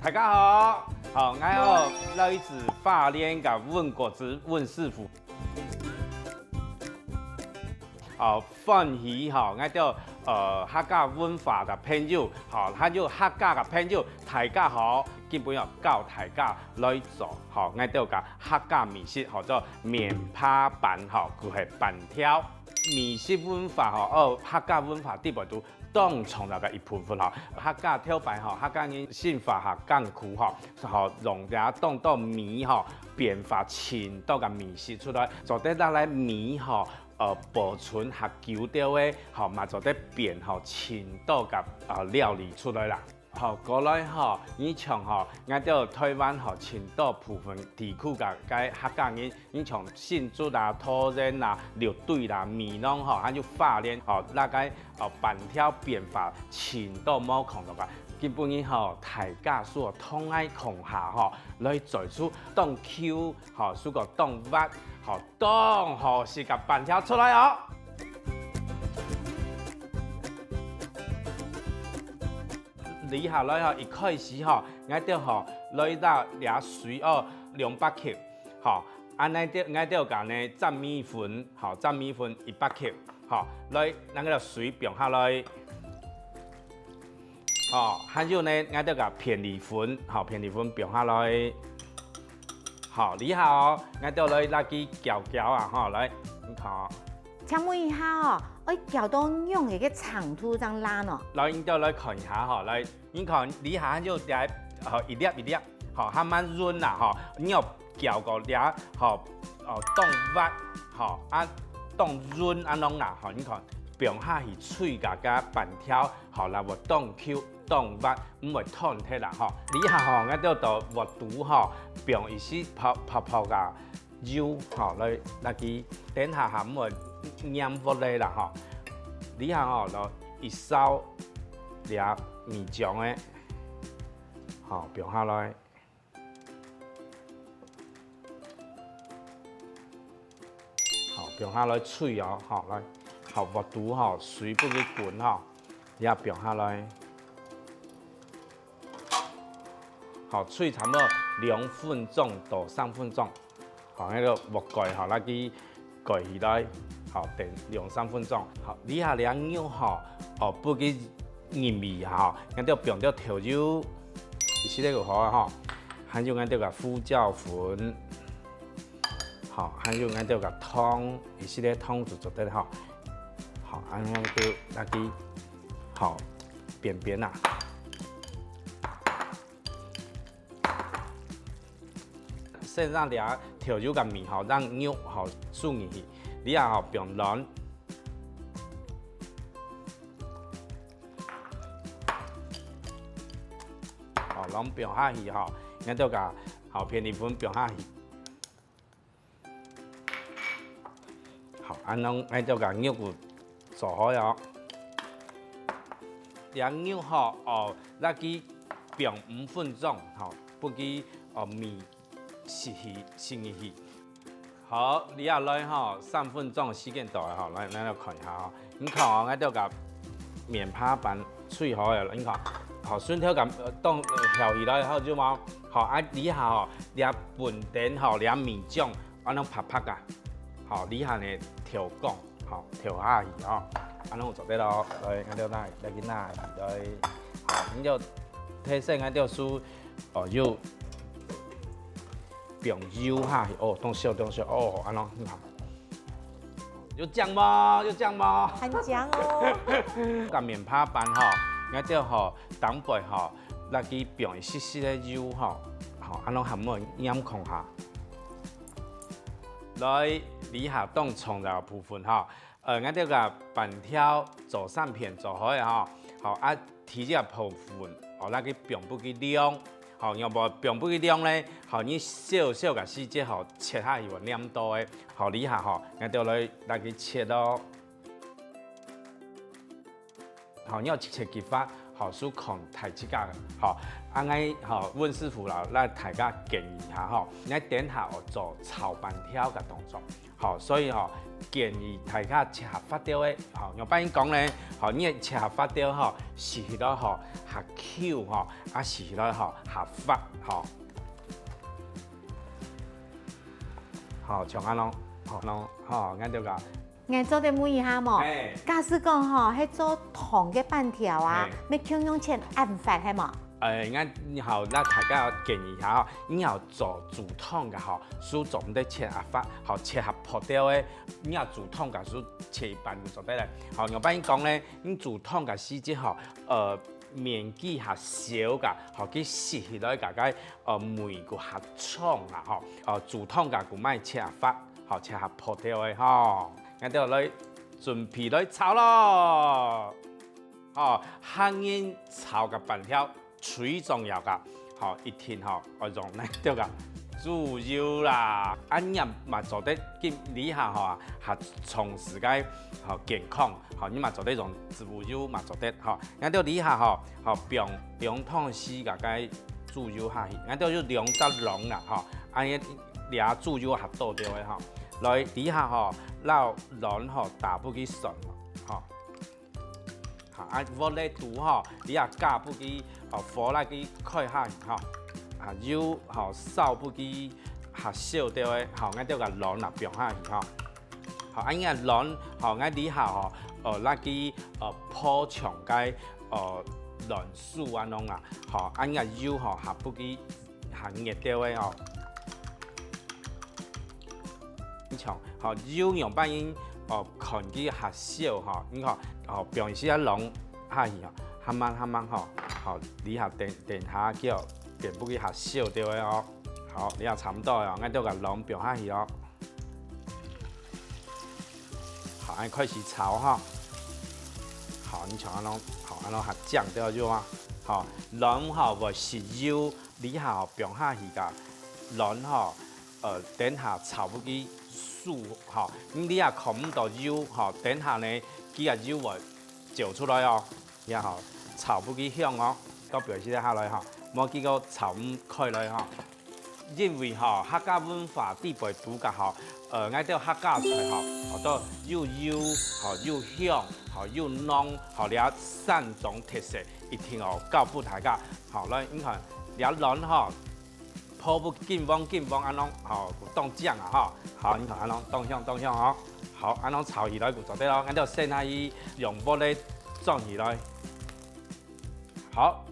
大家好，好，我来自花莲嘅温国子温师傅。欢喜我叫客家文化嘅朋友，还有客家嘅朋友，大家好，基本上教大家来做，我叫個客家美食，叫做棉花板，佢係板條。美食文化客家文化啲部都當從那個一部分客家跳板客家人sinh活艱苦讓大家當到米變化前多嘅美食出來，做得咱來米保存久掉嘅，嘛做得變前多嘅料理出來啦。過來以前我到台灣前多部分地區嘅客家人，以前新竹啦、桃園啦、六堆啦、米農還有花蓮那個板條變化前多冇看到嘅。基本上大家所通愛空下來做出當 Q 所個當挖當是個板條出來理下來一開始我哋來到倆水200克，安尼我哋講呢蘸米粉蘸米粉100克，來那個水變下來，還有呢我哋講片米粉，片米粉變下來，理下我哋來那個攪來，你看。請問一下我攪到用嘅長度咁拉喏。來，你就來看一下來，你看你下就來一粒一粒，還蠻潤啦你要攪個粒當挖當潤安啷啦你看變下是脆個板條來我當 Q 當挖唔會燙起啦你下我就到我肚變一些泡個油來那個等下唔會黏落嚟啦你下就一勺倆米漿嘅，變下來，變下來脆來，鑊肚水不去滾也變下來，脆差唔多2分鐘到3分鐘，那個鑊蓋那個蓋起來。等2-3分鐘，你下兩牛不給鹽味我哋變咗調油，一系列個好還有我哋個胡椒粉，還有我哋個湯，一系列湯就做得安尼就那個扁扁啦。先讓倆調油個味讓牛順入去。你啊變軟，軟變下去我就個片米粉變下去，安啷我就個牛骨做好兩牛那個變5分鐘不給米洗入去。好，你下來3分鐘時間到來咱來看一下你看我哋個棉花板脆好嘅，你看順條咁當調起來就冇你下你本點你米漿安啷拍拍你下呢調光調下去安啷做得咯，來我哋來見下來你就睇先我哋輸要。變油下去當小安啷你看，有醬嗎？有醬嗎？很醬哦。個棉花板我哋當背那個變一絲絲的油安啷含冇掩控下，來你下當從嘅部分我哋個板條做3片做好嘅提這個部分那個變不夠亮。要無並不去量咧，你小小個細節切下去黏多嘅，你下我就來去切咯。你要切幾發，好，属控抬起价的，好，安尼好，温师傅啦，咱大家建议下吼，咱等下哦做炒板条嘅动作，好，所以吼建议大家切合发条的，好，用摆讲咧，好，你切合发条吼，是迄落吼合口吼，啊是迄落吼合法吼，好，像安拢，好喏，好，咱就个。我做点问一下冇？嘿假使讲吼，迄做糖嘅板条啊，嘿要用切按法系冇？咱好，咱大家建议下吼，你要做主桶嘅吼，属做唔得切合法，好切合破掉的，你要主桶嘅属切一半就做得嘞。好，我帮你讲咧，你主桶嘅时节吼，面积较小噶，好去撕起来个梅个较冲啊吼，主桶嘅个卖切合法，好切合破掉的吼。咱就来准备来炒咯，哦，香烟炒个板条最重要噶，好一天吼，我用咱就个猪油啦，安样嘛做得今你下吼啊，还从事个好健康，好你嘛做得用猪油嘛做得，好，咱就你下吼，好两汤匙个猪油下去，咱就要2只笼啦，吼，安尼俩猪油还倒掉的吼。来底下吼，捞卵吼打不去顺吼，好啊，我咧煮吼，底下加不去火来去开下吼，啊油吼烧不去下烧掉的，吼，俺就个卵啊放下去吼，好，安尼啊卵吼，俺底下吼，来去铺墙个卵素安拢啊，吼，安尼啊油吼下不去下热掉的吼。好，油用摆因看去较少吼，你看平时啊拢下去吼，慢慢吼，好，你下电下叫变不去较少掉的哦，好，你也差不多哦，俺就个龙变下去哦，好，俺开始炒哈，好，你像安拢，好，安拢下酱掉就啊，好，龙吼无是油，你下吼变下去噶，龙吼等下炒不去。素吼，你也看唔到油吼，等下呢，几个油会照出来哦，然后炒不去香哦，到表示下来吼，莫结果炒唔开来吼，因为吼客家文化地辈煮噶吼，爱到客家菜吼，好到又油吼又香吼又浓吼了3种特色，一定哦教不大家，好来你看了卵吼。泡不紧往安拢吼当酱啊吼，好你看安拢当香吼，好安拢炒起来就做得咯，俺就先下去用玻璃装起来，好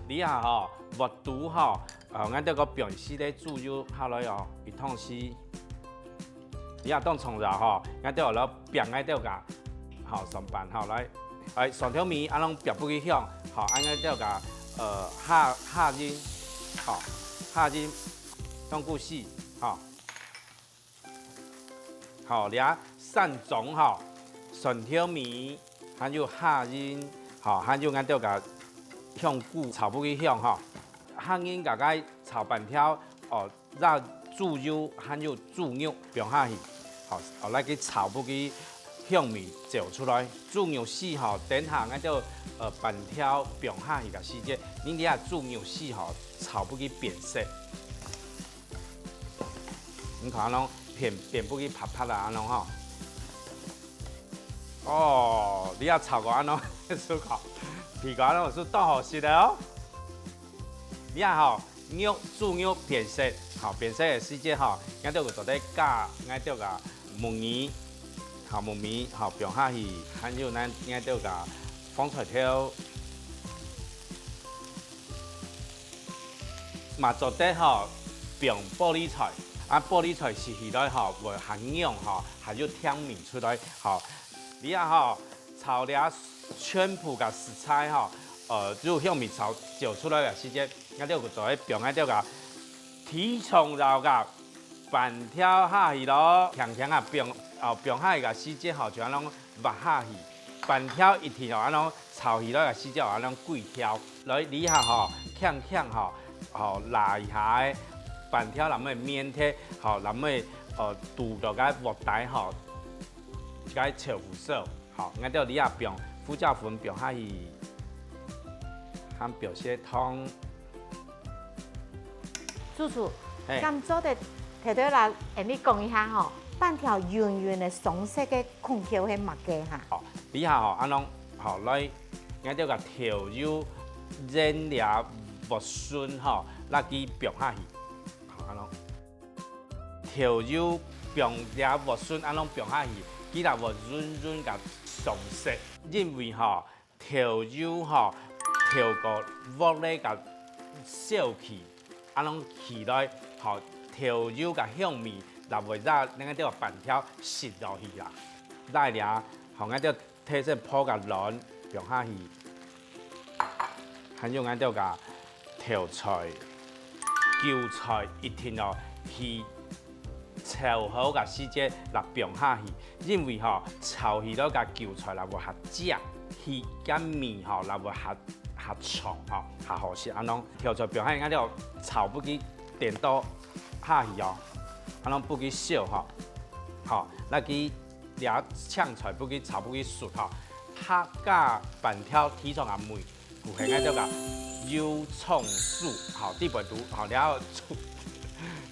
你下吼无毒吼，俺就个平时咧煮油下来哦，一汤匙，你下当葱热吼，俺就了煸俺就个，好上班好来蒜条面安拢煸不去香，好俺就个下进，好。下进用过细，好俩3种蒜条米，还有下进，还有俺就个香菇炒不去香下进个炒板条让猪油还有猪肉放下去，好来去炒不去香味照出来，猪肉丝等下俺就板条放下去个时节，你底下猪肉丝炒不去变色，你看安拢变不去啪啪啦安拢吼，哦，你也炒过安拢思考，皮个安拢是倒好食的哦，你看猪肉变色，变色的时节俺就做得加俺就个木耳，木耳放下去，还有咱俺就个放菜条。嘛做得变玻璃菜，玻璃菜吃起来会含氧还有甜味出来你啊炒了全部的食材就香味炒照出来的时间，俺就做喺变俺就个提葱肉个板条下去咯，强啊变下去个时间就安拢抹下去，板条一天安拢炒起来个时间安拢贵条，来你下呛拉一下的板条，咱们面体咱们煮到个锅台个豆腐色，俺就你下放胡椒粉放下去，含表些汤。叔叔，嘿咁做的摕到来，你讲一下吼，半条圆圆的棕色的空条係乜嘅哈？好，你下吼，安拢好来，俺就甲调油腌了木笋吼，那去冰下去，好安拢调油冰了木笋，安拢冰下去，佢若无润润甲上色，因为吼调油吼调过锅咧甲烧去，安拢起来吼调油甲香味，若袂让咱个板条湿落去啦。来了，吼俺就替这泡甲软冰下去，还有俺就甲调菜、韭菜一定要去炒好甲时间来冰下去，因为吼炒鱼了甲韭菜若无合食，鱼甲面吼若无合创吼，合好食，安拢调菜冰下去，俺就炒不去电刀下去哦，安拢不去烧吼，吼那去掠呛菜不去炒不去熟吼，客家板条体重也美，有现俺就甲油葱素，吼地板图，吼了后煮，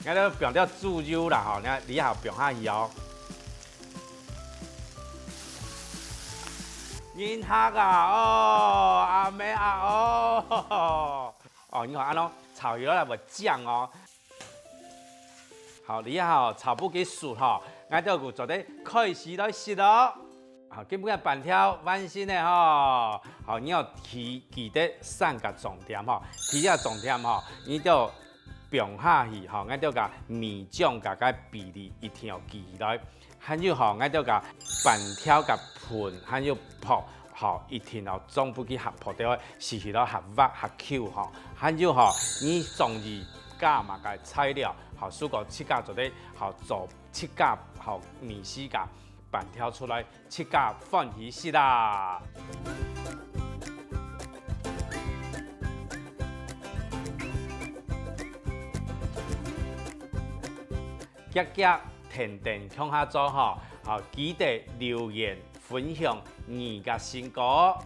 俺就变了煮油啦吼，你后冰下去哦。银客啊，哦，阿妹啊，哦，你看安怎炒鱼了无酱哦。好，你好，炒不给熟吼，俺就有做啲开始来食咯。好，基本上板条完成的吼，好，你要记得三个重点吼，第一个重点吼，你就冰下去吼，俺就甲面酱甲比例一定要记起来。还有吼，俺就甲板条甲盆，还有泡，吼，一定要总不去合泡掉，是去到合肉合 Q 吼。还有吼，你中意加嘛个材料，吼，如果七家做啲，吼做七家吼面丝甲板条出来，七家欢喜死啦！夹夹甜甜向下做吼，好记得留言分享你嘅成果。